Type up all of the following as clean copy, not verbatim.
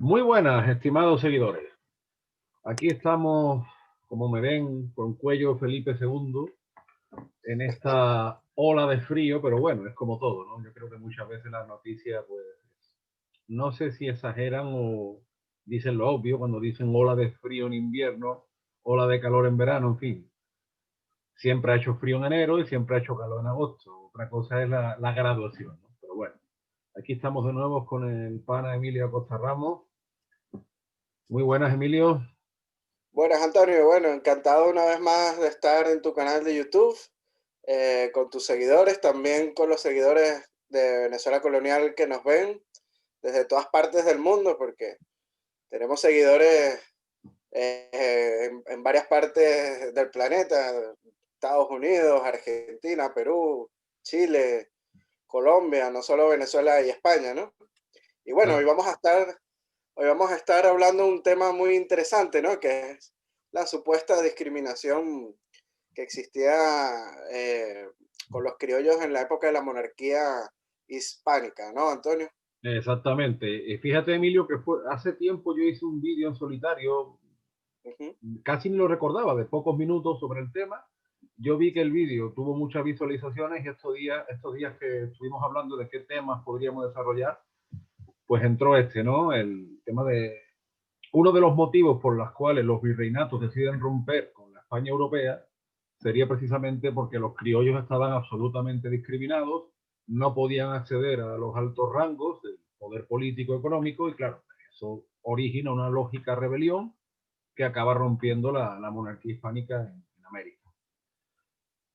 Muy buenas, estimados seguidores. Aquí estamos, como me ven, con cuello Felipe II en esta ola de frío, pero bueno, es como todo, ¿no? Yo creo que muchas veces las noticias, pues, no sé si exageran o dicen lo obvio cuando dicen ola de frío en invierno, ola de calor en verano, en fin. Siempre ha hecho frío en enero y siempre ha hecho calor en agosto. Otra cosa es la graduación, ¿no? Pero bueno, aquí estamos de nuevo con el pana Emilio Acosta Ramos. Muy buenas, Emilio. Buenas, Antonio. Bueno, encantado una vez más de estar en tu canal de YouTube, con tus seguidores, también con los seguidores de Venezuela Colonial que nos ven desde todas partes del mundo, porque tenemos seguidores en varias partes del planeta: Estados Unidos, Argentina, Perú, Chile, Colombia, no solo Venezuela y España, ¿no? Y bueno, hoy vamos a estar hablando de un tema muy interesante, ¿no? Que es la supuesta discriminación que existía con los criollos en la época de la monarquía hispánica, ¿no, Antonio? Exactamente. Fíjate, Emilio, que fue hace tiempo yo hice un vídeo en solitario, Ujú. casi ni lo recordaba, de pocos minutos sobre el tema. Yo vi que el vídeo tuvo muchas visualizaciones y estos días que estuvimos hablando de qué temas podríamos desarrollar, pues entró este, ¿no? El tema de uno de los motivos por los cuales los virreinatos deciden romper con la España europea sería precisamente porque los criollos estaban absolutamente discriminados, no podían acceder a los altos rangos del poder político económico y claro, eso origina una lógica rebelión que acaba rompiendo la monarquía hispánica en América.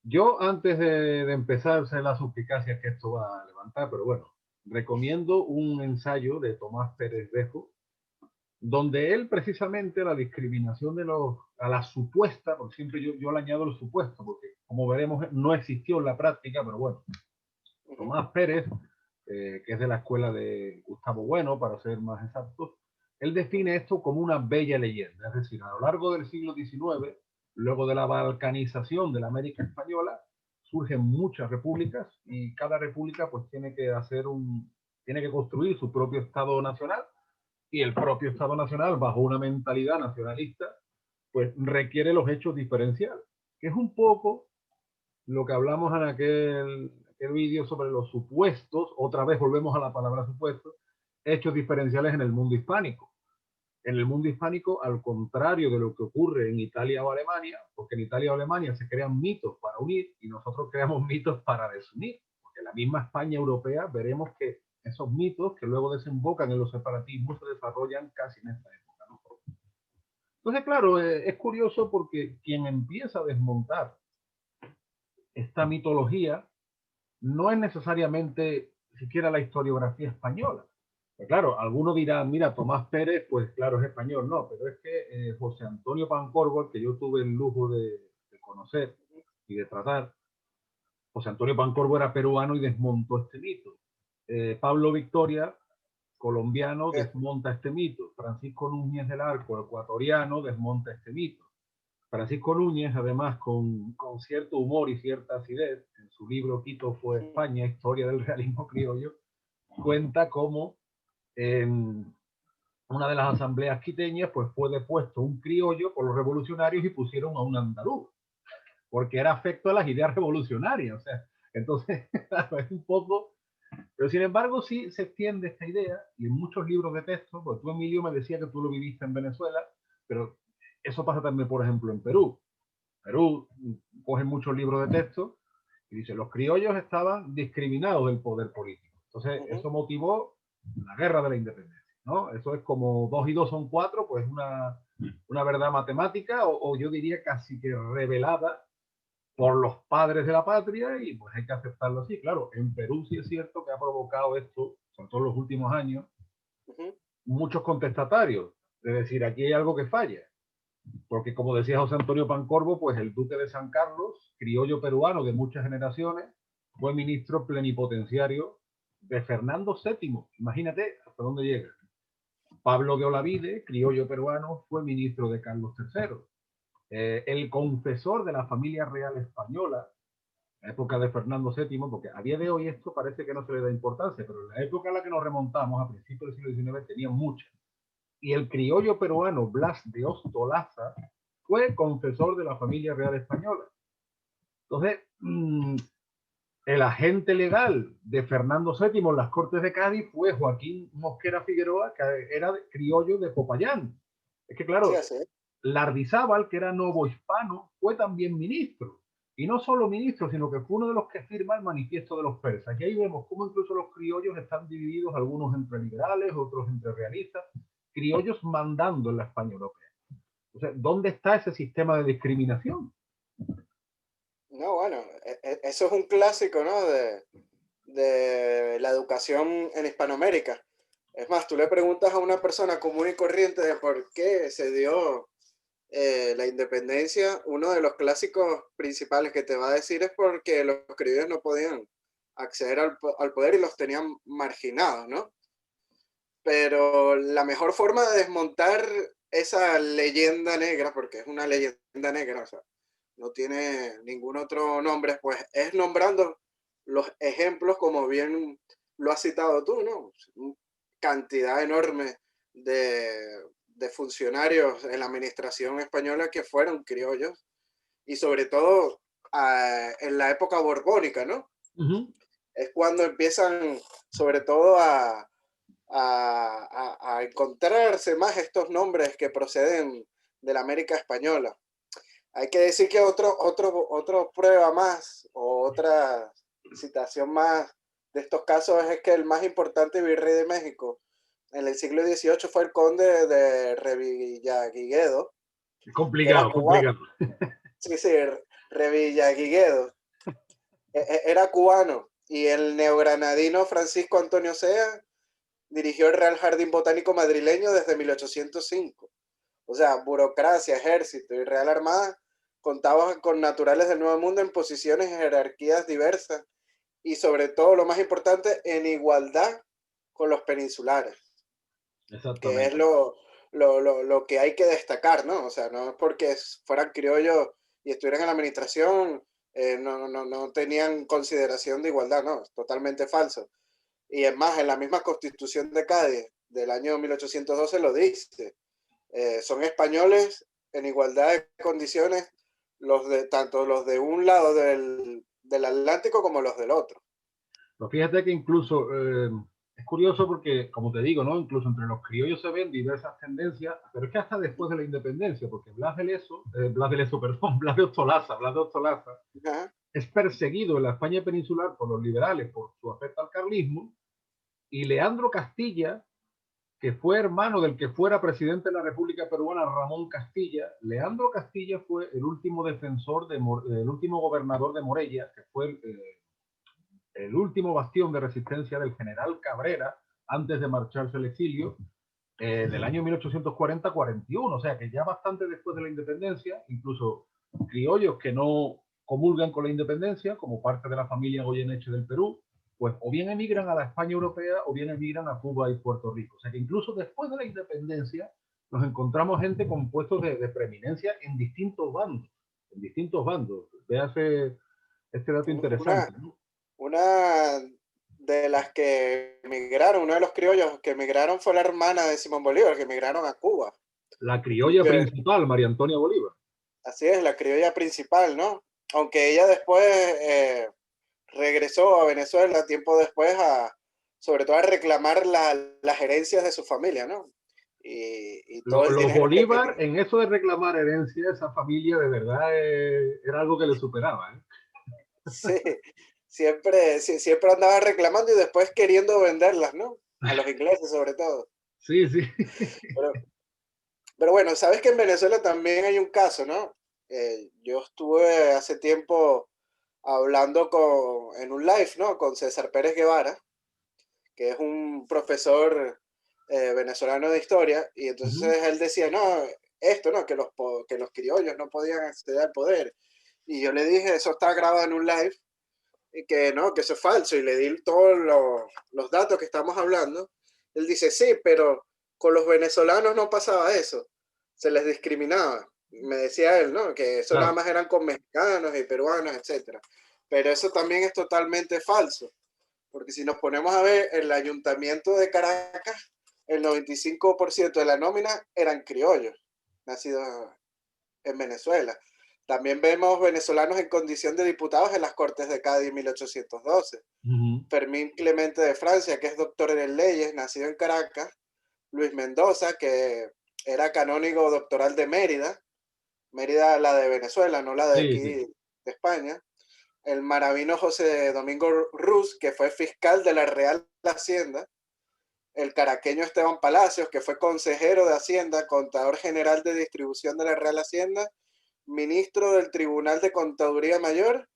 Yo antes de empezar sé las suspicacias que esto va a levantar, pero bueno, recomiendo un ensayo de Tomás Pérez Dejo donde él precisamente la discriminación a la supuesta, porque siempre yo le añado el supuesto, porque como veremos no existió en la práctica, pero bueno, Ujú. Tomás Pérez, que es de la escuela de Gustavo Bueno, para ser más exactos, él define esto como una bella leyenda, es decir, a lo largo del siglo XIX, luego de la balcanización de la América española, surgen muchas repúblicas y cada república pues tiene que construir su propio Estado nacional y el propio Estado Nacional, bajo una mentalidad nacionalista, pues requiere los hechos diferenciales, que es un poco lo que hablamos en aquel vídeo sobre los supuestos, otra vez volvemos a la palabra supuestos, hechos diferenciales en el mundo hispánico. En el mundo hispánico, al contrario de lo que ocurre en Italia o Alemania, porque en Italia o Alemania se crean mitos para unir y nosotros creamos mitos para desunir, porque en la misma España europea veremos que esos mitos que luego desembocan en los separatismos se desarrollan casi en esta época, ¿no? Entonces, claro, es curioso porque quien empieza a desmontar esta mitología no es necesariamente siquiera la historiografía española. Pues claro, algunos dirán, mira, Tomás Pérez, pues claro, es español. No, pero es que José Antonio Pancorbo, que yo tuve el lujo de conocer y de tratar, José Antonio Pancorbo era peruano y desmontó este mito. Pablo Victoria, colombiano, Eh, desmonta este mito. Francisco Núñez del Arco, ecuatoriano, desmonta este mito. Francisco Núñez, además, con cierto humor y cierta acidez, en su libro Quito fue ujú. España, Historia del Realismo Criollo, cuenta cómo en una de las asambleas quiteñas pues fue depuesto un criollo por los revolucionarios y pusieron a un andaluz, porque era afecto a las ideas revolucionarias. O sea, entonces es un poco. Pero sin embargo, sí se extiende esta idea y en muchos libros de texto, porque tú, Emilio, me decía que tú lo viviste en Venezuela, pero eso pasa también, por ejemplo, en Perú. Perú coge muchos libros de texto y dice, los criollos estaban discriminados del poder político. Entonces, Ujú. eso motivó la guerra de la independencia, ¿no? Eso es como 2 y 2 son 4, pues una verdad matemática o yo diría casi que revelada por los padres de la patria y pues hay que aceptarlo así. Claro, en Perú sí es cierto que ha provocado esto, sobre todo en los últimos años, Ujú. muchos contestatarios. Es decir, aquí hay algo que falla. Porque como decía José Antonio Pancorbo, pues el duque de San Carlos, criollo peruano de muchas generaciones, fue ministro plenipotenciario de Fernando VII. Imagínate hasta dónde llega. Pablo de Olavide, criollo peruano, fue ministro de Carlos III. El confesor de la familia real española, en la época de Fernando VII, porque a día de hoy esto parece que no se le da importancia, pero en la época en la que nos remontamos, a principios del siglo XIX, tenía mucha. y el criollo peruano Blas de Ostolaza fue confesor de la familia real española. Entonces, el agente legal de Fernando VII en las Cortes de Cádiz fue Joaquín Mosquera Figueroa, que era criollo de Popayán. Es que Sí, claro, así es. Lardizábal, que era novohispano, fue también ministro. Y no solo ministro, sino que fue uno de los que firma el manifiesto de los persas. Y ahí vemos cómo incluso los criollos están divididos, algunos entre liberales, otros entre realistas, criollos mandando en la España europea. O sea, ¿dónde está ese sistema de discriminación? No, bueno, eso es un clásico, ¿no? De la educación en Hispanoamérica. Es más, tú le preguntas a una persona común y corriente de por qué se dio la independencia, uno de los clásicos principales que te va a decir es porque los criollos no podían acceder al poder y los tenían marginados, ¿no? Pero la mejor forma de desmontar esa leyenda negra, porque es una leyenda negra, o sea, no tiene ningún otro nombre, pues es nombrando los ejemplos como bien lo has citado tú, ¿no? Cantidad enorme de funcionarios en la administración española que fueron criollos y sobre todo en la época borbónica, ¿no? Uh -huh. Es cuando empiezan sobre todo a encontrarse más estos nombres que proceden de la América española. Hay que decir que otra prueba más o otra citación más de estos casos es que el más importante virrey de México en el siglo XVIII fue el conde de Revillagigedo, que era Complicado, cubano. complicado. Sí, sí, Revillagigedo. Era cubano y el neogranadino Francisco Antonio Sea dirigió el Real Jardín Botánico madrileño desde 1805. O sea, burocracia, ejército y Real Armada contaban con naturales del Nuevo Mundo en posiciones y jerarquías diversas y sobre todo, lo más importante, en igualdad con los peninsulares, que es Exactamente. lo que hay que destacar, ¿no? O sea, no es porque fueran criollos y estuvieran en la administración, no tenían consideración de igualdad, no, es totalmente falso. Y es más, en la misma Constitución de Cádiz del año 1812 lo dice. Son españoles en igualdad de condiciones tanto los de un lado del Atlántico como los del otro. Pero fíjate que incluso es curioso porque, como te digo, ¿no? Incluso entre los criollos se ven diversas tendencias, pero es que hasta después de la independencia, porque Blas de Lezo, perdón, Blas de Ostolaza, es perseguido en la España peninsular por los liberales por su afecto al carlismo, y Leandro Castilla, que fue hermano del que fuera presidente de la República Peruana, Ramón Castilla. Leandro Castilla fue el último defensor, el último gobernador de Morella, que fue el último bastión de resistencia del general Cabrera antes de marcharse al exilio del año 1840-41, o sea que ya bastante después de la independencia, incluso criollos que no comulgan con la independencia, como parte de la familia Goyeneche del Perú, pues o bien emigran a la España europea o bien emigran a Cuba y Puerto Rico. O sea que incluso después de la independencia nos encontramos gente con puestos de preeminencia en distintos bandos, en distintos bandos. Véase este dato Una, interesante, ¿no? una de las que emigraron, uno de los criollos que emigraron fue la hermana de Simón Bolívar, que emigraron a Cuba. La Y criolla que, principal, María Antonia Bolívar. así es, la criolla principal, ¿no? Aunque ella después regresó a Venezuela tiempo después sobre todo a reclamar las herencias de su familia, ¿no? Y todo el Los dinero que Bolívar, tenía. en eso de reclamar herencia, esa familia de verdad era algo que le superaba. ¿Eh? Sí, siempre andaba reclamando y después queriendo venderlas, ¿no? A los ingleses sobre todo. Sí, sí. Pero, pero bueno, sabes que en Venezuela también hay un caso, ¿no? Yo estuve hace tiempo hablando en un live, ¿no? Con César Pérez Guevara, que es un profesor venezolano de historia, y Uh -huh. entonces él decía, no, esto, ¿no? Que los criollos no podían acceder al poder. Y yo le dije, eso está grabado en un live, y que no, que eso es falso, y le di todos los datos que estamos hablando. Él dice, sí, pero con los venezolanos no pasaba eso, se les discriminaba. Me decía él, ¿no? Que eso nada Claro. más eran con mexicanos y peruanos, etcétera. Pero eso también es totalmente falso, porque si nos ponemos a ver el ayuntamiento de Caracas, el 95% de la nómina eran criollos, nacidos en Venezuela. También vemos venezolanos en condición de diputados en las Cortes de Cádiz en 1812. Fermín Clemente de Francia, que es doctor en leyes, nacido en Caracas. Luis Mendoza, que era canónigo doctoral de Mérida. Mérida, la de Venezuela, no la de Sí, aquí sí. de España. El maravino José Domingo Ruz, que fue fiscal de la Real Hacienda. El caraqueño Esteban Palacios, que fue consejero de Hacienda, contador general de distribución de la Real Hacienda, ministro del Tribunal de Contaduría Mayor.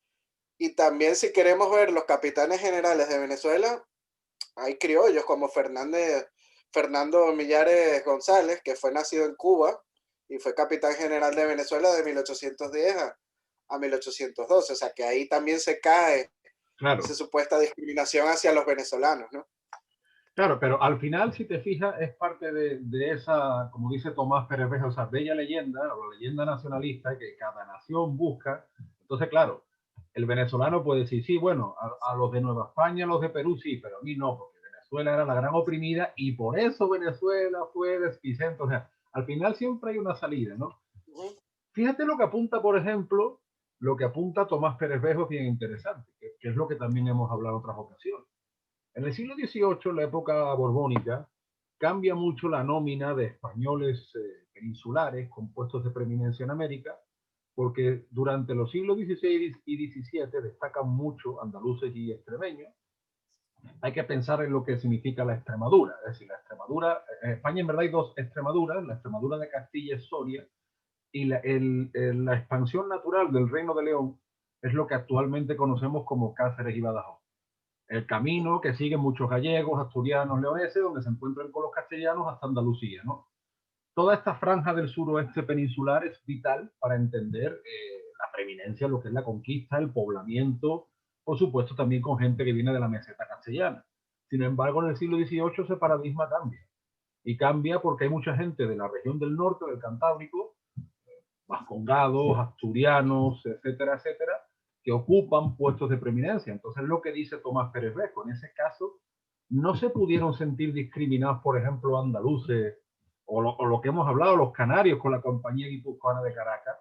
Y también, si queremos ver los capitanes generales de Venezuela, hay criollos como Fernando Millares González, que fue nacido en Cuba y fue capitán general de Venezuela de 1810 a 1812. O sea que ahí también se cae Claro. esa supuesta discriminación hacia los venezolanos, ¿no? Claro, pero al final, si te fijas, es parte de esa, como dice Tomás Pérez Beja, o sea, bella leyenda, o la leyenda nacionalista que cada nación busca. Entonces, claro, el venezolano puede decir, sí, bueno, a los de Nueva España, a los de Perú, sí, pero a mí no, porque Venezuela era la gran oprimida y por eso Venezuela fue despicente. O sea, al final siempre hay una salida, ¿no? Fíjate lo que apunta, por ejemplo, lo que apunta Tomás Pérez Bejo es bien interesante, que es lo que también hemos hablado en otras ocasiones. En el siglo XVIII, la época borbónica, cambia mucho la nómina de españoles peninsulares con puestos de preeminencia en América, porque durante los siglos XVI y XVII destacan mucho andaluces y extremeños. Hay que pensar en lo que significa la Extremadura, es decir, la Extremadura, en España en verdad hay dos Extremaduras, la Extremadura de Castilla y Soria, y la expansión natural del Reino de León es lo que actualmente conocemos como Cáceres y Badajoz. El camino que siguen muchos gallegos, asturianos, leoneses, donde se encuentran con los castellanos hasta Andalucía, ¿no? Toda esta franja del suroeste peninsular es vital para entender la preeminencia, lo que es la conquista, el poblamiento, por supuesto también con gente que viene de la meseta castellana. Sin embargo, en el siglo XVIII ese paradigma cambia. Y cambia porque hay mucha gente de la región del norte, del Cantábrico, vascongados, asturianos, etcétera, etcétera, que ocupan puestos de preeminencia. Entonces, lo que dice Tomás Pérez Beco, en ese caso, no se pudieron sentir discriminados, por ejemplo, andaluces, o lo que hemos hablado, los canarios con la Compañía Guipuzcoana de Caracas,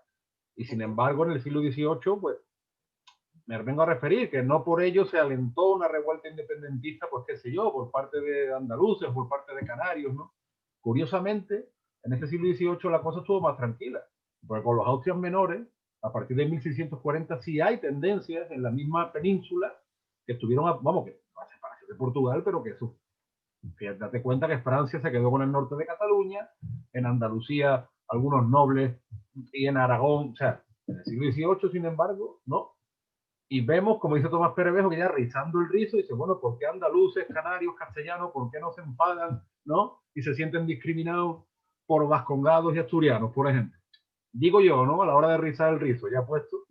y sin embargo, en el siglo XVIII, pues, me vengo a referir que no por ello se alentó una revuelta independentista, pues qué sé yo, por parte de andaluces, por parte de canarios, ¿no? Curiosamente, en este siglo XVIII la cosa estuvo más tranquila, porque con los Austrias menores, a partir de 1640 sí hay tendencias en la misma península que estuvieron, vamos, que a separación de Portugal, pero que eso, date cuenta que Francia se quedó con el norte de Cataluña, en Andalucía algunos nobles y en Aragón, o sea, en el siglo XVIII, sin embargo, no. Y vemos, como dice Tomás Perevejo, que ya rizando el rizo, dice, bueno, ¿por qué andaluces, canarios, castellanos, por qué no se enfadan, no? Y se sienten discriminados por vascongados y asturianos, por ejemplo. Digo yo, ¿no? A la hora de rizar el rizo, ya puesto.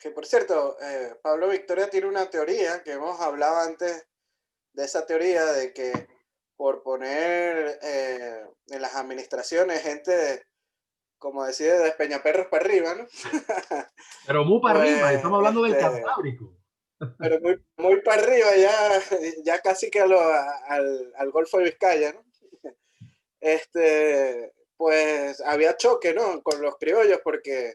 Que por cierto, Pablo Victoria tiene una teoría que hemos hablado antes de esa teoría de que por poner en las administraciones gente, como decía, de Peñaperros para arriba, ¿no? Pero muy para arriba, Pues, estamos hablando del Cantábrico. pero muy para arriba, ya casi que al Golfo de Vizcaya, ¿no? Pues había choque, ¿no? Con los criollos, porque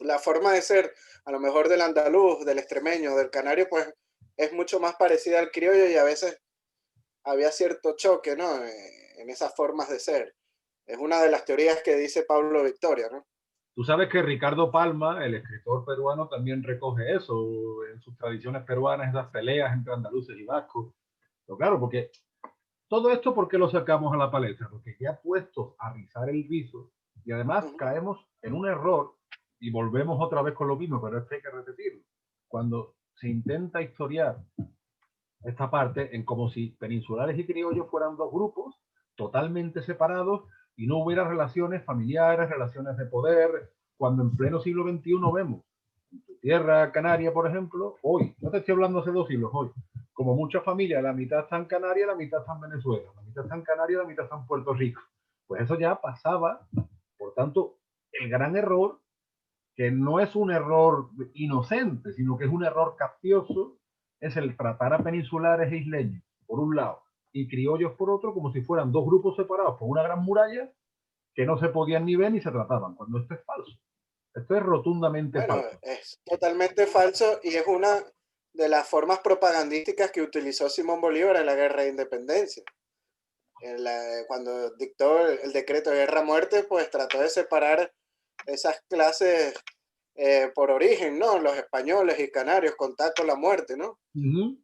la forma de ser, a lo mejor del andaluz, del extremeño, del canario, pues es mucho más parecida al criollo y a veces había cierto choque, ¿no? En esas formas de ser. Es una de las teorías que dice Pablo Victoria, ¿no? Tú sabes que Ricardo Palma, el escritor peruano, también recoge eso en sus tradiciones peruanas, esas peleas entre andaluces y vascos. Pero claro, porque todo esto, ¿por qué lo sacamos a la palestra? Porque ya puestos a rizar el rizo, y además caemos en un error, y volvemos otra vez con lo mismo, pero es que hay que repetirlo. Cuando se intenta historiar esta parte en como si peninsulares y criollos fueran dos grupos totalmente separados y no hubiera relaciones familiares, relaciones de poder, cuando en pleno siglo XXI vemos en tu tierra canaria, por ejemplo, hoy, no te estoy hablando hace 2 siglos, hoy, como muchas familias, la mitad está en Canarias, la mitad está en Venezuela, la mitad está en Canarias, la mitad está en Puerto Rico. Pues eso ya pasaba, por tanto, el gran error, que no es un error inocente, sino que es un error capcioso, es el tratar a peninsulares e isleños, por un lado, y criollos por otro, como si fueran dos grupos separados por una gran muralla que no se podían ni ver ni se trataban, cuando esto es falso. Esto es rotundamente Bueno, falso. es totalmente falso y es una de las formas propagandísticas que utilizó Simón Bolívar en la Guerra de Independencia. Cuando dictó el decreto de guerra-muerte, pues trató de separar esas clases por origen, ¿no? Los españoles y canarios, contacto a la muerte, ¿no?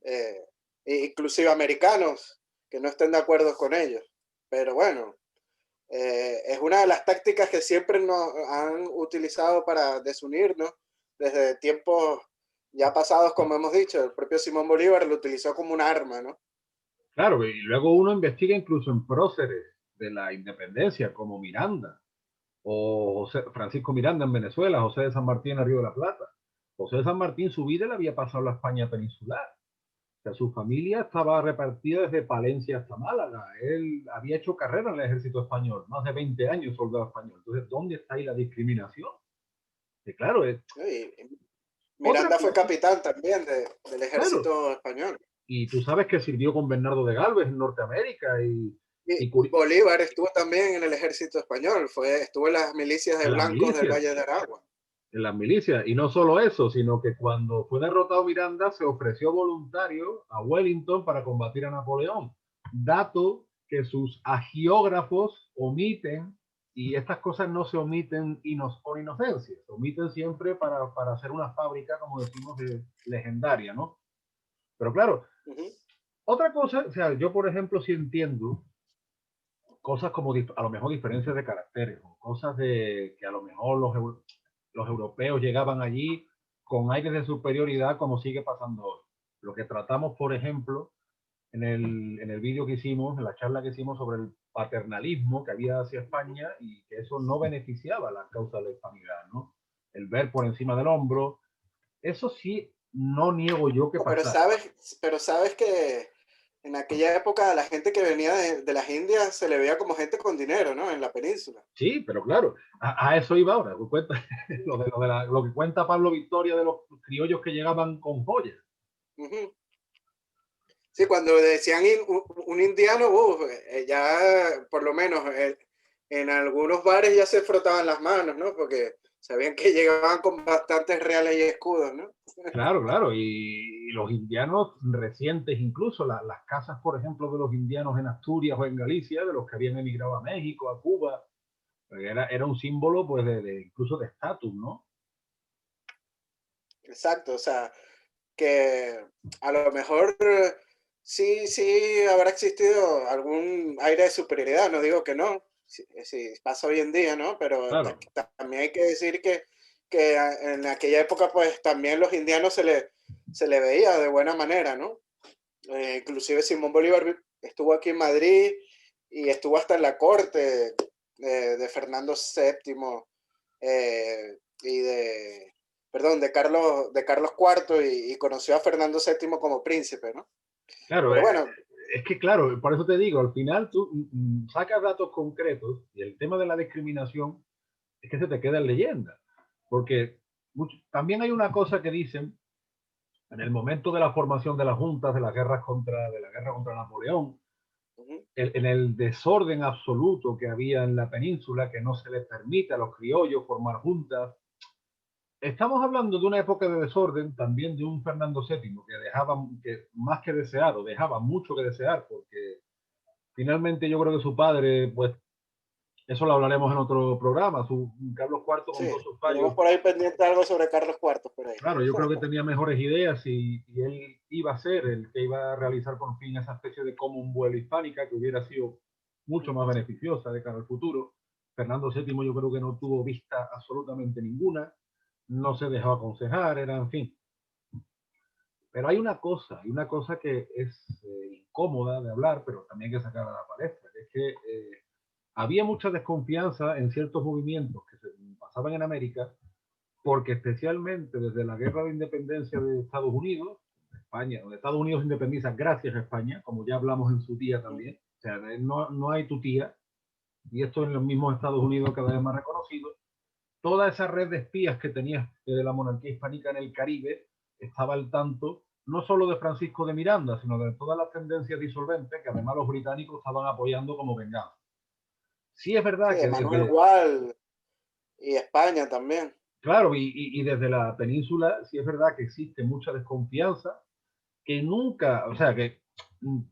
Eh, Inclusive americanos que no estén de acuerdo con ellos. Pero bueno, es una de las tácticas que siempre nos han utilizado para desunirnos desde tiempos ya pasados, como hemos dicho. El propio Simón Bolívar lo utilizó como un arma, ¿no? Claro, y luego uno investiga incluso en próceres de la independencia, como Miranda, o Francisco Miranda en Venezuela, José de San Martín en Río de la Plata. José de San Martín, su vida le había pasado a la España peninsular. O sea, su familia estaba repartida desde Palencia hasta Málaga. Él había hecho carrera en el ejército español, más de 20 años soldado español. Entonces, ¿dónde está ahí la discriminación? Que claro, es Y otra Miranda fue cosa, capitán también del claro. ejército español. Y tú sabes que sirvió con Bernardo de Galvez en Norteamérica Y y Bolívar estuvo también en el ejército español, estuvo en las milicias de en las blancos del milicias. Valle de Aragua. En las milicias. Y no solo eso, sino que cuando fue derrotado Miranda, se ofreció voluntario a Wellington para combatir a Napoleón. Dato que sus agiógrafos omiten, y estas cosas no se omiten por inocencia, se omiten siempre para hacer una fábrica, como decimos, legendaria, ¿no? Pero claro, otra cosa, o sea, yo por ejemplo sí entiendo cosas como a lo mejor diferencias de caracteres, o cosas de que a lo mejor los europeos llegaban allí con aires de superioridad, como sigue pasando hoy. Lo que tratamos, por ejemplo, en el vídeo que hicimos, en la charla que hicimos sobre el paternalismo que había hacia España y que eso no beneficiaba la causa de la hispanidad, ¿no? El ver por encima del hombro, eso sí, no niego yo que Pero pasara. sabes que en aquella época la gente que venía de las Indias se le veía como gente con dinero, ¿no? En la península. Sí, pero claro, a eso iba ahora. Lo que cuenta Pablo Victoria de los criollos que llegaban con joyas. Uh-huh. Sí, cuando decían un indiano, ya por lo menos en algunos bares ya se frotaban las manos, ¿no? Porque sabían que llegaban con bastantes reales y escudos, ¿no? Claro, claro, y los indianos recientes, incluso las casas, por ejemplo, de los indianos en Asturias o en Galicia, de los que habían emigrado a México, a Cuba, era un símbolo pues incluso de estatus, ¿no? Exacto, o sea, que a lo mejor sí habrá existido algún aire de superioridad, no digo que no, si pasa hoy en día, ¿no? Pero Claro, también hay que decir que en aquella época pues también los indianos se le veía de buena manera, ¿no? Inclusive Simón Bolívar estuvo aquí en Madrid y estuvo hasta en la corte de Fernando VII y perdón, de Carlos IV y conoció a Fernando VII como príncipe, ¿no? claro, Pero bueno, es que claro, por eso te digo, al final tú sacas datos concretos y el tema de la discriminación es que se te queda en leyenda, porque también hay una cosa que dicen en el momento de la formación de las juntas, de la guerra contra Napoleón, en el desorden absoluto que había en la península, que no se les permite a los criollos formar juntas. Estamos hablando de una época de desorden, también de un Fernando VII que dejaba, que más que deseado, dejaba mucho que desear, porque finalmente yo creo que su padre, pues eso lo hablaremos en otro programa, Carlos IV con sí, todos sus tenemos fallos. por ahí pendiente algo sobre Carlos IV por ahí. Claro, yo creo que tenía mejores ideas y él iba a ser el que iba a realizar por fin esa especie de Commonwealth hispánica que hubiera sido mucho más beneficiosa de cara al futuro. Fernando VII yo creo que no tuvo vista absolutamente ninguna, no se dejó aconsejar, era en fin. Pero hay una cosa que es incómoda de hablar, pero también hay que sacar a la palestra, que es que había mucha desconfianza en ciertos movimientos que se pasaban en América porque especialmente desde la guerra de independencia de Estados Unidos, España, donde Estados Unidos se independiza gracias a España, como ya hablamos en su día también, o sea, no hay tu tía, y esto en los mismos Estados Unidos cada vez más reconocido, toda esa red de espías que tenía de la monarquía hispánica en el Caribe estaba al tanto no solo de Francisco de Miranda, sino de todas las tendencias disolventes que además los británicos estaban apoyando como venganza. Sí es Sí, verdad de que Manuel desde, Gual y España también. claro, y desde la península sí es verdad que existe mucha desconfianza, que nunca, o sea, que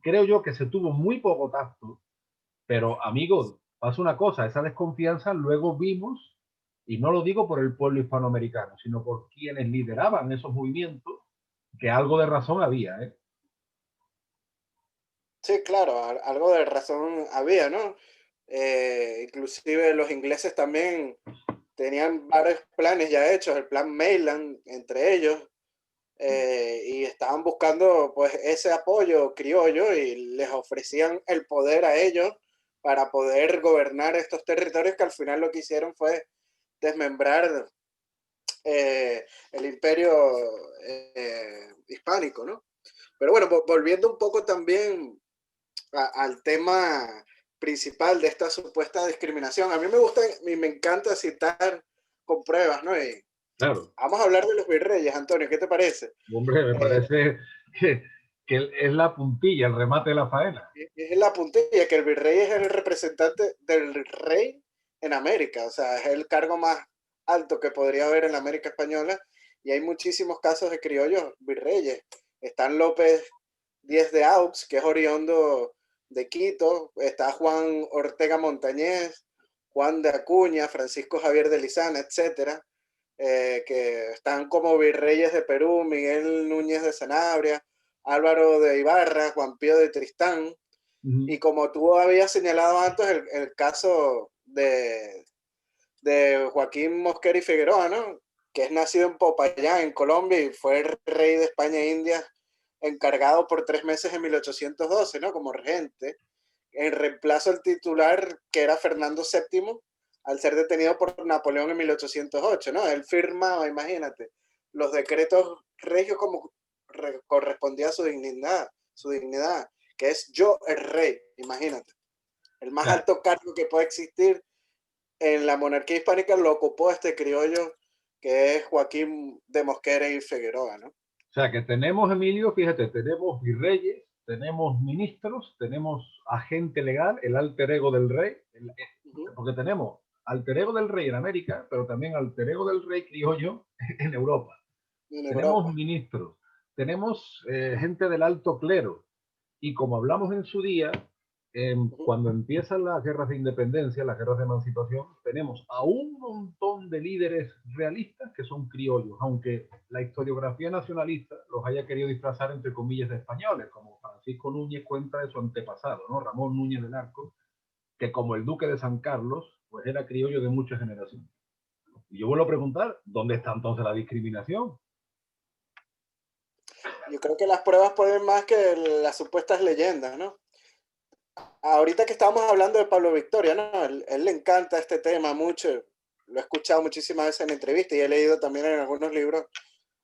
creo yo que se tuvo muy poco tacto, pero amigos, pasa una cosa, esa desconfianza luego vimos, y no lo digo por el pueblo hispanoamericano, sino por quienes lideraban esos movimientos, que algo de razón había, ¿eh? Sí, claro, algo de razón había, ¿no? Inclusive los ingleses también tenían varios planes ya hechos, el plan Mainland entre ellos, y estaban buscando pues ese apoyo criollo y les ofrecían el poder a ellos para poder gobernar estos territorios que al final lo que hicieron fue desmembrar el imperio hispánico, ¿no? Pero bueno, volviendo un poco también al tema principal de esta supuesta discriminación, a mí me gusta y me encanta citar con pruebas, ¿no? Y Claro, vamos a hablar de los virreyes, Antonio, ¿qué te parece? hombre, me Eh, parece que es la puntilla, el remate de la faena. es la puntilla, que el virrey es el representante del rey en América, o sea, es el cargo más alto que podría haber en la América española, y hay muchísimos casos de criollos virreyes. Están López Díez de Aux, que es oriundo de Quito, está Juan Ortega Montañez, Juan de Acuña, Francisco Javier de Lizana, etcétera, que están como virreyes de Perú, Miguel Núñez de Sanabria, Álvaro de Ibarra, Juan Pío de Tristán, y como tú habías señalado antes, el caso de Joaquín Mosquera y Figueroa, ¿no? Que es nacido en Popayán, en Colombia, y fue el rey de España e India, encargado por 3 meses en 1812, ¿no? Como regente, en reemplazo al titular que era Fernando VII, al ser detenido por Napoleón en 1808, ¿no? Él firmaba, imagínate, los decretos regios como correspondía a su dignidad, que es yo el rey, imagínate. El más Claro. alto cargo que puede existir en la monarquía hispánica lo ocupó este criollo que es Joaquín de Mosquera y Figueroa, ¿no? O sea, que tenemos, Emilio, fíjate, tenemos virreyes, tenemos ministros, tenemos agente legal, el alter ego del rey, porque tenemos alter ego del rey en América, pero también alter ego del rey criollo en Europa. En Tenemos Europa. ministros, tenemos gente del alto clero, y como hablamos en su día, cuando empiezan las guerras de independencia, las guerras de emancipación, tenemos a un montón de líderes realistas que son criollos, aunque la historiografía nacionalista los haya querido disfrazar entre comillas de españoles, como Francisco Núñez cuenta de su antepasado, ¿no? Ramón Núñez del Arco, que como el duque de San Carlos, pues era criollo de muchas generaciones. Y yo vuelvo a preguntar, ¿dónde está entonces la discriminación? Yo creo que las pruebas pueden más que las supuestas leyendas, ¿no? Ahorita que estábamos hablando de Pablo Victoria, ¿no? Él le encanta este tema mucho, lo he escuchado muchísimas veces en entrevistas y he leído también en algunos libros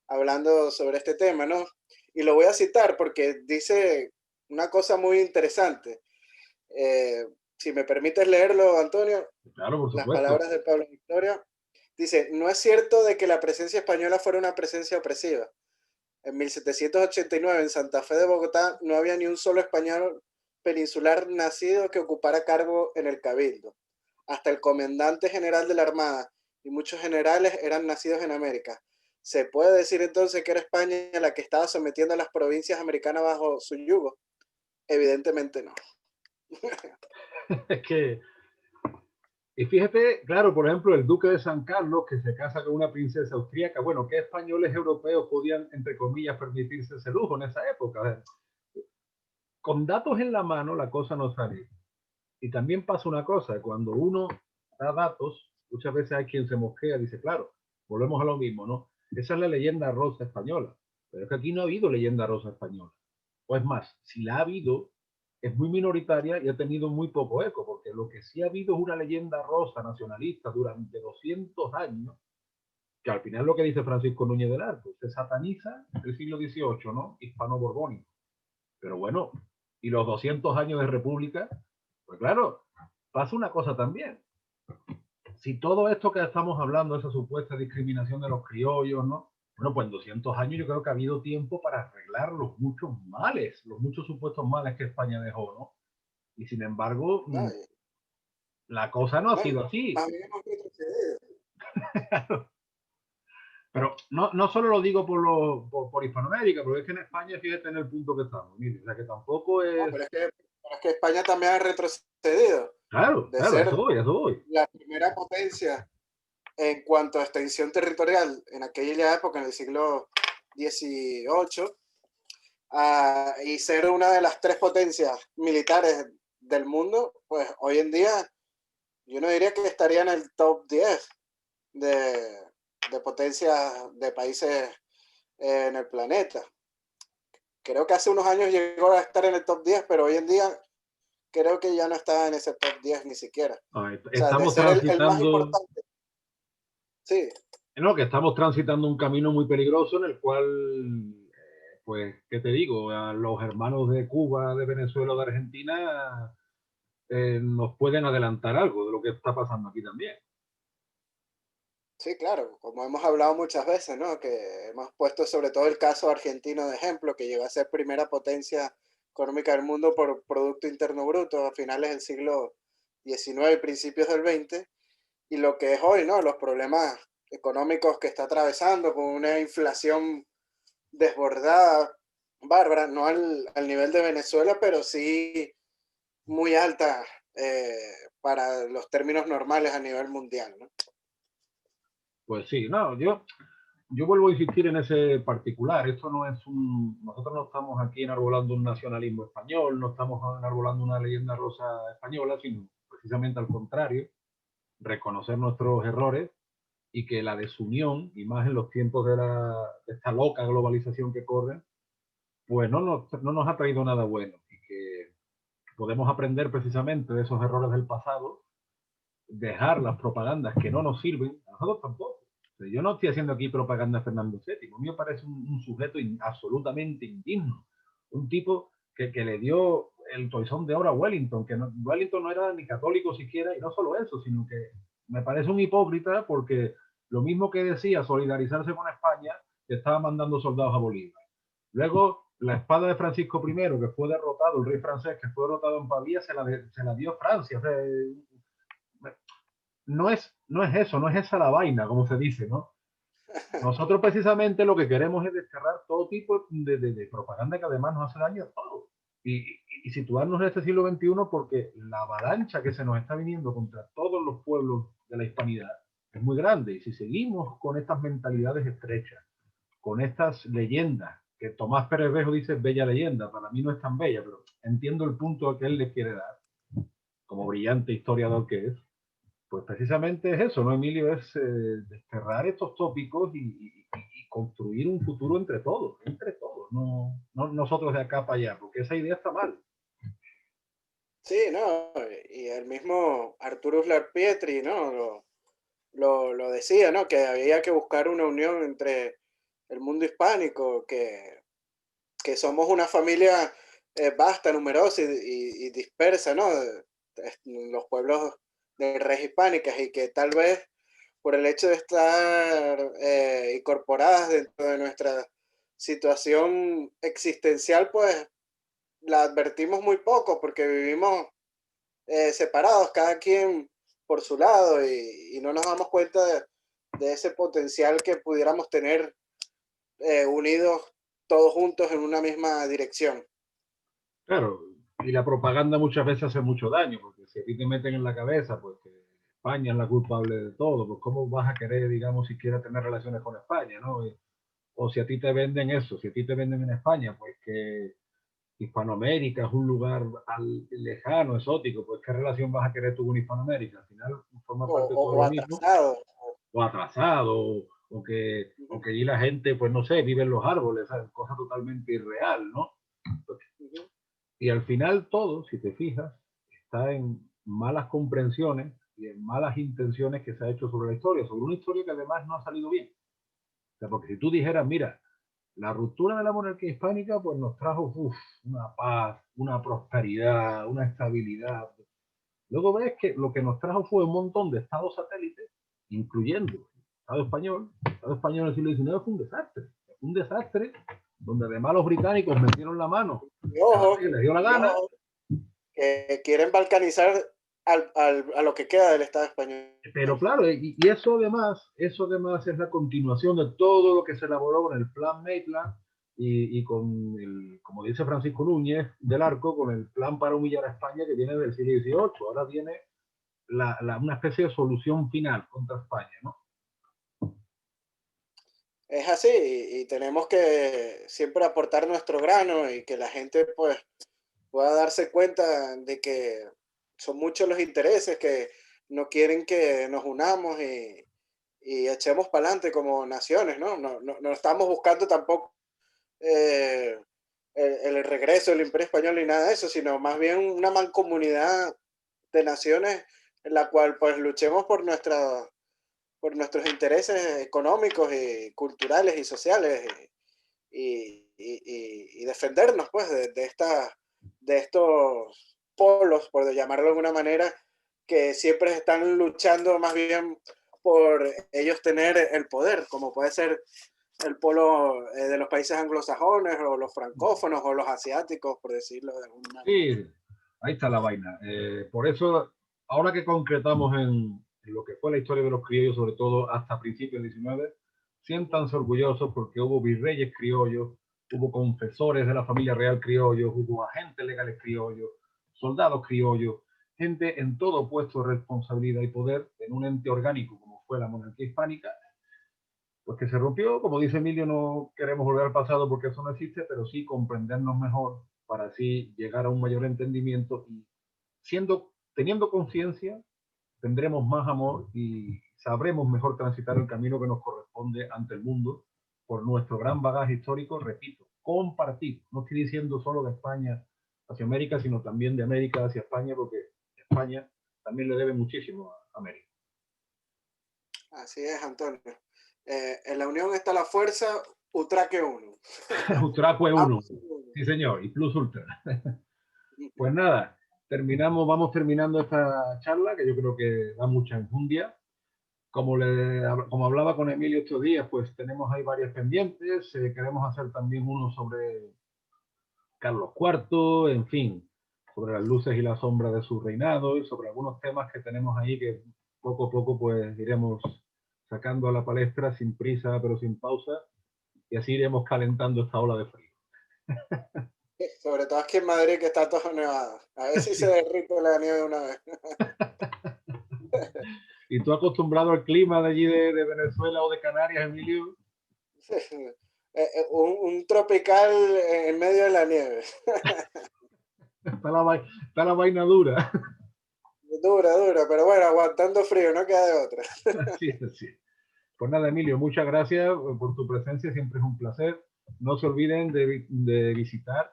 hablando sobre este tema, ¿no? Y lo voy a citar porque dice una cosa muy interesante. Eh, si me permites leerlo, Antonio, Claro, por las supuesto. palabras de Pablo Victoria. Dice, no es cierto de que la presencia española fuera una presencia opresiva. En 1789, en Santa Fe de Bogotá, no había ni un solo español peninsular nacido que ocupara cargo en el cabildo. Hasta el comandante general de la Armada y muchos generales eran nacidos en América. ¿Se puede decir entonces que era España la que estaba sometiendo a las provincias americanas bajo su yugo? Evidentemente no. Es que, y fíjate, claro, por ejemplo, el duque de San Carlos, que se casa con una princesa austríaca, bueno, ¿qué españoles europeos podían, entre comillas, permitirse ese lujo en esa época? A ver, con datos en la mano la cosa no sale. Y también pasa una cosa, cuando uno da datos, muchas veces hay quien se mosquea y dice, claro, volvemos a lo mismo, ¿no? Esa es la leyenda rosa española, pero es que aquí no ha habido leyenda rosa española. O es más, si la ha habido, es muy minoritaria y ha tenido muy poco eco, porque lo que sí ha habido es una leyenda rosa nacionalista durante 200 años, que al final es lo que dice Francisco Núñez del Arco, se sataniza el siglo XVIII, ¿no? Hispano-borbónico. Pero bueno, y los 200 años de república, pues claro, pasa una cosa también. Si todo esto que estamos hablando, esa supuesta discriminación de los criollos, ¿no? Bueno, pues en 200 años yo creo que ha habido tiempo para arreglar los muchos males, los muchos supuestos males que España dejó, ¿no? Y sin embargo, ¿no? la cosa no ha No, y sido así. más bien hemos retrocedido. Pero no solo lo digo por Hispanoamérica, porque es que en España, fíjate en el punto que estamos. Mire, o sea que tampoco No, es. pero es que España también ha retrocedido Claro, de claro, ser eso voy. la primera potencia en cuanto a extensión territorial en aquella época, en el siglo XVIII, y ser una de las tres potencias militares del mundo, pues hoy en día yo no diría que estaría en el top 10 de, de potencias de países en el planeta. Creo que hace unos años llegó a estar en el top 10, pero hoy en día creo que ya no está en ese top 10 ni siquiera. O sea, de Estamos ser el más transitando, importante. Sí, no, que estamos transitando un camino muy peligroso en el cual, pues, ¿qué te digo? A los hermanos de Cuba, de Venezuela, de Argentina, nos pueden adelantar algo de lo que está pasando aquí también. sí, claro, como hemos hablado muchas veces, ¿no? Que hemos puesto sobre todo el caso argentino de ejemplo, que llegó a ser primera potencia económica del mundo por Producto Interno Bruto a finales del siglo XIX y principios del XX, y lo que es hoy, ¿no? Los problemas económicos que está atravesando con una inflación desbordada, bárbara, no al nivel de Venezuela, pero sí muy alta para los términos normales a nivel mundial, ¿no? Pues sí, no, yo vuelvo a insistir en ese particular. Esto no es un. Nosotros no estamos aquí enarbolando un nacionalismo español, no estamos enarbolando una leyenda rosa española, sino precisamente al contrario, reconocer nuestros errores y que la desunión, y más en los tiempos de esta loca globalización que corre, pues no nos ha traído nada bueno y que podemos aprender precisamente de esos errores del pasado, dejar las propagandas que no nos sirven, a nosotros tampoco. Yo no estoy haciendo aquí propaganda a Fernando VII, a mí me parece un sujeto absolutamente indigno, un tipo que le dio el toisón de oro a Wellington, que Wellington no era ni católico siquiera, y no solo eso, sino que me parece un hipócrita porque lo mismo que decía solidarizarse con España, estaba mandando soldados a Bolívar. Luego, la espada de Francisco I, que fue derrotado, el rey francés, que fue derrotado en Pavía, se la dio Francia. O sea, no es eso, no es esa la vaina, como se dice, ¿no? Nosotros precisamente lo que queremos es desterrar todo tipo de propaganda que además nos hace daño a todos. Y situarnos en este siglo XXI porque la avalancha que se nos está viniendo contra todos los pueblos de la hispanidad es muy grande. Y si seguimos con estas mentalidades estrechas, con estas leyendas, que Tomás Pérez Vejo dice bella leyenda, para mí no es tan bella, pero entiendo el punto que él le quiere dar, como brillante historiador que es, pues precisamente es eso, ¿no, Emilio? Es desterrar estos tópicos y construir un futuro entre todos, no nosotros de acá para allá, porque esa idea está mal. Sí, no, y el mismo Arturo Uslar Pietri, ¿no? Lo decía, ¿no? Que había que buscar una unión entre el mundo hispánico, que somos una familia vasta, numerosa y dispersa, ¿no? Los pueblos de redes hispánicas y que tal vez por el hecho de estar incorporadas dentro de nuestra situación existencial, pues la advertimos muy poco porque vivimos separados, cada quien por su lado y no nos damos cuenta de ese potencial que pudiéramos tener unidos todos juntos en una misma dirección. Claro, y la propaganda muchas veces hace mucho daño, porque si a ti te meten en la cabeza, pues que España es la culpable de todo, pues cómo vas a querer, digamos, siquiera tener relaciones con España, ¿no? O si a ti te venden eso, si a ti te venden en España, pues que Hispanoamérica es un lugar lejano, exótico, pues qué relación vas a querer tú con Hispanoamérica. Al final forma parte de todo O lo mismo, atrasado. o atrasado, Uh -huh, o que allí la gente, pues no sé, vive en los árboles, ¿sabes? Cosa totalmente irreal, ¿no? uh -huh. Y al final todo, si te fijas, está en malas comprensiones y en malas intenciones que se ha hecho sobre la historia, sobre una historia que además no ha salido bien. O sea, porque si tú dijeras, mira, la ruptura de la monarquía hispánica pues nos trajo una paz, una prosperidad, una estabilidad. Luego ves que lo que nos trajo fue un montón de estados satélites, incluyendo El Estado español en el siglo XIX fue un desastre, donde además los británicos metieron la mano Y ojo, que les dio la gana. Que quieren balcanizar a lo que queda del Estado español. Pero claro, y eso además es la continuación de todo lo que se elaboró con el Plan Maitland y con el, como dice Francisco Núñez del Arco, con el plan para humillar a España que viene del siglo XVIII. Ahora viene una especie de solución final contra España, ¿no? Es así, y tenemos que siempre aportar nuestro grano y que la gente pues pueda darse cuenta de que son muchos los intereses que no quieren que nos unamos y echemos para adelante como naciones, ¿no? No estamos buscando tampoco el regreso del Imperio Español ni nada de eso, sino más bien una mancomunidad de naciones en la cual pues luchemos por nuestros intereses económicos y culturales y sociales y defendernos pues de estos polos, por llamarlo de alguna manera, que siempre están luchando más bien por ellos tener el poder, como puede ser el polo de los países anglosajones o los francófonos o los asiáticos, por decirlo de alguna manera. Sí, ahí está la vaina. Por eso, ahora que concretamos en lo que fue la historia de los criollos, sobre todo hasta principios del 19, siéntanse orgullosos porque hubo virreyes criollos, hubo confesores de la familia real criollos, hubo agentes legales criollos, soldados criollos, gente en todo puesto de responsabilidad y poder en un ente orgánico como fue la monarquía hispánica, pues que se rompió. Como dice Emilio, no queremos volver al pasado porque eso no existe, pero sí comprendernos mejor para así llegar a un mayor entendimiento y teniendo conciencia, tendremos más amor y sabremos mejor transitar el camino que nos corresponde ante el mundo por nuestro gran bagaje histórico, repito, compartir. No estoy diciendo solo de España hacia América, sino también de América hacia España, porque España también le debe muchísimo a América. Así es, Antonio. En la unión está la fuerza, Utraque uno. Utracue 1. Sí, señor, y Plus Ultra. Pues nada, vamos terminando esta charla, que yo creo que da mucha enjundia. Como hablaba con Emilio estos días, pues tenemos ahí varias pendientes. Queremos hacer también uno sobre Carlos IV, en fin, sobre las luces y las sombras de su reinado y sobre algunos temas que tenemos ahí que poco a poco pues iremos sacando a la palestra sin prisa pero sin pausa y así iremos calentando esta ola de frío. Sobre todo aquí en Madrid, que está todo nevado. A ver si Sí. se derrite la nieve una vez. ¿Y tú acostumbrado al clima de allí de Venezuela o de Canarias, Emilio? Un tropical en medio de la nieve. Está la vaina dura. Dura, dura, pero bueno, aguantando frío, no queda de otra. Así es, así es. Pues nada, Emilio, muchas gracias por tu presencia, siempre es un placer. No se olviden de visitar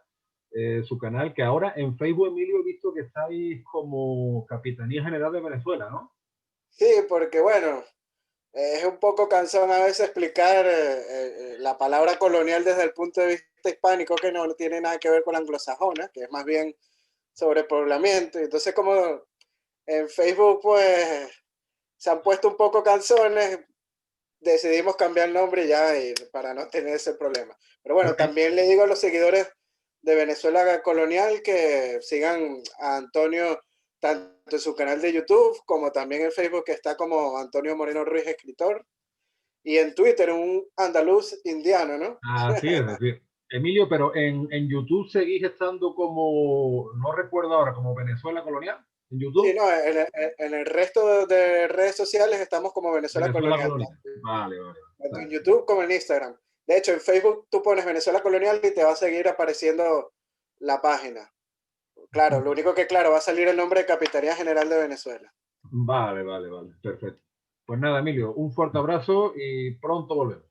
su canal, que ahora en Facebook, Emilio, he visto que estáis como Capitanía General de Venezuela, ¿no? Sí, porque bueno, es un poco cansón a veces explicar la palabra colonial desde el punto de vista hispánico, que no tiene nada que ver con la anglosajona, que es más bien sobrepoblamiento. Entonces, como en Facebook, pues se han puesto un poco cansones, decidimos cambiar el nombre ya para no tener ese problema. Pero bueno, también le digo a los seguidores de Venezuela Colonial que sigan a Antonio tanto en su canal de YouTube como también en Facebook, que está como Antonio Moreno Ruiz, escritor, y en Twitter, un andaluz indiano, ¿no? Así es, así es. Emilio, pero en YouTube seguís estando como, no recuerdo ahora, como Venezuela Colonial, en Sí, YouTube. no, en el resto de redes sociales estamos como Venezuela Venezuela Colonial, Colonial. Vale, vale. tanto en YouTube como en Instagram. De hecho, en Facebook tú pones Venezuela Colonial y te va a seguir apareciendo la página. Claro, lo único que, claro, va a salir el nombre de Capitanía General de Venezuela. Vale, vale, vale. Perfecto. Pues nada, Emilio, un fuerte abrazo y pronto volvemos.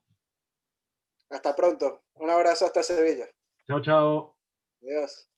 Hasta pronto. Un abrazo hasta Sevilla. Chao, chao. Adiós.